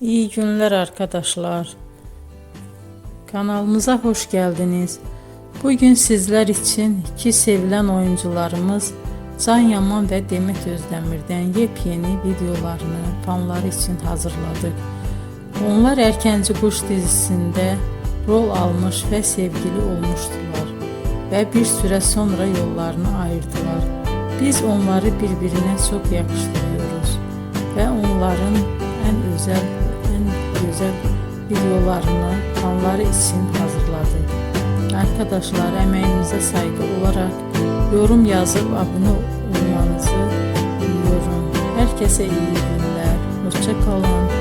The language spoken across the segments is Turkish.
İyi günler arkadaşlar. Kanalımıza hoş geldiniz. Bugün sizler için iki sevilen oyuncularımız Can Yaman ve Demet Özdemir'den yepyeni videolarını fanları için hazırladık. Onlar Erkenci Kuş dizisinde rol almış ve sevgili olmuştular ve bir süre sonra yollarını ayırdılar. Biz onları birbirine çok yakıştırıyoruz ve onların en özel videolarını fanları için hazırladık. Arkadaşlar, emeğinize saygı olarak yorum yazıp abone olmanızı diliyorum. Herkese iyi günler. Hoşça kalın.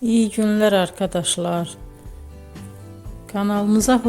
İyi günler arkadaşlar. Kanalımıza hoş